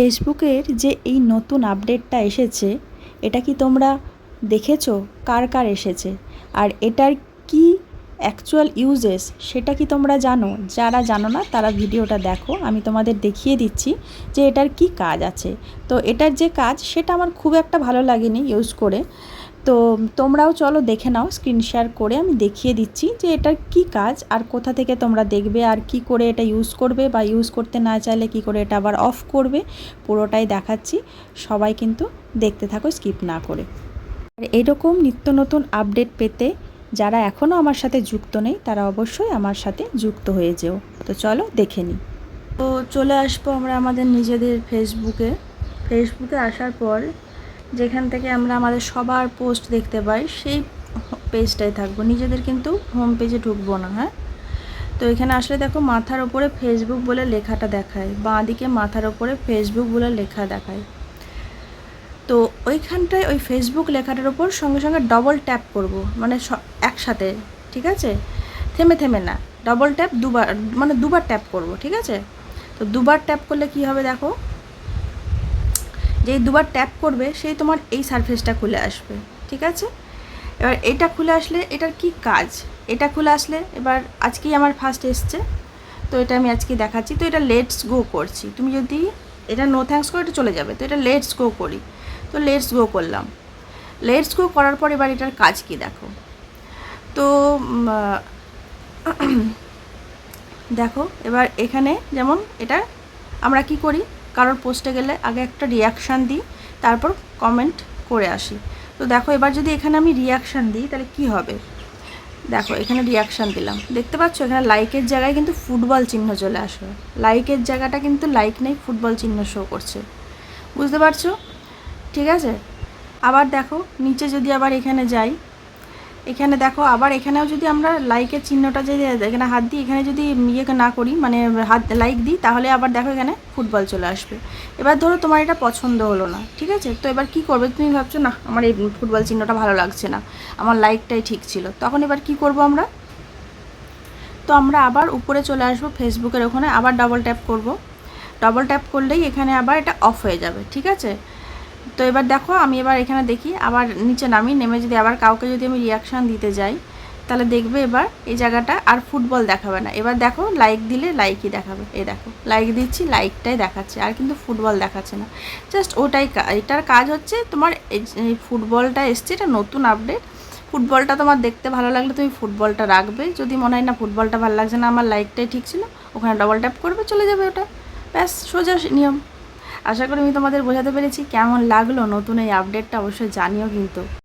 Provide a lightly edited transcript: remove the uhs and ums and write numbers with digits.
ফেসবুকের যে এই নতুন আপডেটটা এসেছে, এটা কি তোমরা দেখেছো? কার কার এসেছে আর এটার কি অ্যাকচুয়াল ইউজেস সেটা কি তোমরা জানো? যারা জানো না তারা ভিডিওটা দেখো, আমি তোমাদের দেখিয়ে দিচ্ছি যে এটার কি কাজ আছে। তো এটার যে কাজ সেটা আমার খুব একটা ভালো লাগেনি ইউজ করে, তো তোমরাও চলো দেখে নাও। স্ক্রিন শেয়ার করে আমি দেখিয়ে দিচ্ছি যে এটার কি কাজ আর কোথা থেকে তোমরা দেখবে আর কি করে এটা ইউজ করবে, বা ইউজ করতে না চাইলে কি করে এটা আবার অফ করবে, পুরোটাই দেখাচ্ছি। সবাই কিন্তু দেখতে থাকো স্কিপ না করে। আর এরকম নিত্য নতুন আপডেট পেতে যারা এখনও আমার সাথে যুক্ত নেই তারা অবশ্যই আমার সাথে যুক্ত হয়ে যেও। তো চলো দেখে নিই। তো চলে আসবো আমরা আমাদের নিজেদের ফেসবুকে আসার পর যেখান থেকে আমরা আমাদের সবার পোস্ট দেখতে পাই সেই পেজটাই থাকবো, নিজেদের কিন্তু হোম পেজে ঢুকবো না। হ্যাঁ, তো এখানে আসলে দেখো মাথার ওপরে ফেসবুক বলে লেখাটা দেখায়, বাঁ দিকে মাথার ওপরে ফেসবুক বলে লেখা দেখায়। তো ওইখানটায় ওই ফেসবুক লেখাটার ওপর সঙ্গে সঙ্গে ডবল ট্যাপ করব, মানে একসাথে, ঠিক আছে? থেমে থেমে না, ডবল ট্যাপ দুবার, মানে দুবার ট্যাপ করব, ঠিক আছে? তো দুবার ট্যাপ করলে কি হবে দেখো, যেই দুবার ট্যাপ করবে সেই তোমার এই সারফেসটা খুলে আসবে, ঠিক আছে? এবার এটা খুলে আসলে এটার কি কাজ, এটা খুলে আসলে এবার আজকেই আমার ফার্স্ট এসছে, তো এটা আমি আজকে দেখাচ্ছি। তো এটা লেটস গো করছি, তুমি যদি এটা নো থ্যাঙ্কস করে এটা চলে যাবে, তো এটা লেটস গো করি। তো লেটস গো করলাম, লেটস গো করার পর এবার এটার কাজ কি দেখো। তো দেখো এবার এখানে যেমন এটা আমরা কি করি, কারোর পোস্টে গেলে আগে একটা রিয়াকশান দিই, তারপর কমেন্ট করে আসি। তো দেখো এবার যদি এখানে আমি রিয়াকশান দিই তাহলে কি হবে, দেখো এখানে রিয়াকশান দিলাম, দেখতে পাচ্ছ এখানে লাইকের জায়গায় কিন্তু ফুটবল চিহ্ন চলে আসবে, লাইকের জায়গাটা কিন্তু লাইক নেই, ফুটবল চিহ্ন শো করছে, বুঝতে পারছো? ঠিক আছে। আবার দেখো নিচে যদি আবার এখানে যাই, এখানে দেখো আবার এখানেও যদি আমরা লাইকের চিহ্নটা যদি এখানে হাত দিই, এখানে যদি ইয়ে না করি, মানে হাত লাইক দিই, তাহলে আবার দেখো এখানে ফুটবল চলে আসবে। এবার ধরো তোমার এটা পছন্দ হলো না, ঠিক আছে? তো এবার কি করবে, তুমি ভাবছো না আমার এই ফুটবল চিহ্নটা ভালো লাগছে না, আমার লাইকটাই ঠিক ছিল, তখন এবার কি করব আমরা, তো আমরা আবার উপরে চলে আসবো ফেসবুকের ওখানে, আবার ডবল ট্যাপ করব, ডবল ট্যাপ করলেই এখানে আবার এটা অফ হয়ে যাবে, ঠিক আছে? তো এবার দেখো আমি এবার এখানে দেখি, আবার নিচে নেমে যদি আবার কাউকে যদি আমি রিয়াকশান দিতে যাই, তাহলে দেখবে এবার এই জায়গাটা আর ফুটবল দেখাবে না, এবার দেখো লাইক দিলে লাইকই দেখাবে। এই দেখো লাইক দিচ্ছি, লাইকটাই দেখাচ্ছে, আর কিন্তু ফুটবল দেখাচ্ছে না। জাস্ট ওটাই এটার কাজ হচ্ছে তোমার এই ফুটবলটা এসছে, এটা নতুন আপডেট। ফুটবলটা তোমার দেখতে ভালো লাগলে তুমি ফুটবলটা রাখবে, যদি মনে হয় না ফুটবলটা ভালো লাগছে না, আমার লাইকটাই ঠিক ছিল, ওখানে ডবল ট্যাপ করবে, চলে যাবে ওটা, ব্যাস সোজা নিয়ম। আশা করি আমি তোমাদের বোঝাতে পেরেছি। কেমন লাগলো নতুন এই আপডেটটা অবশ্যই জানিও কিন্তু।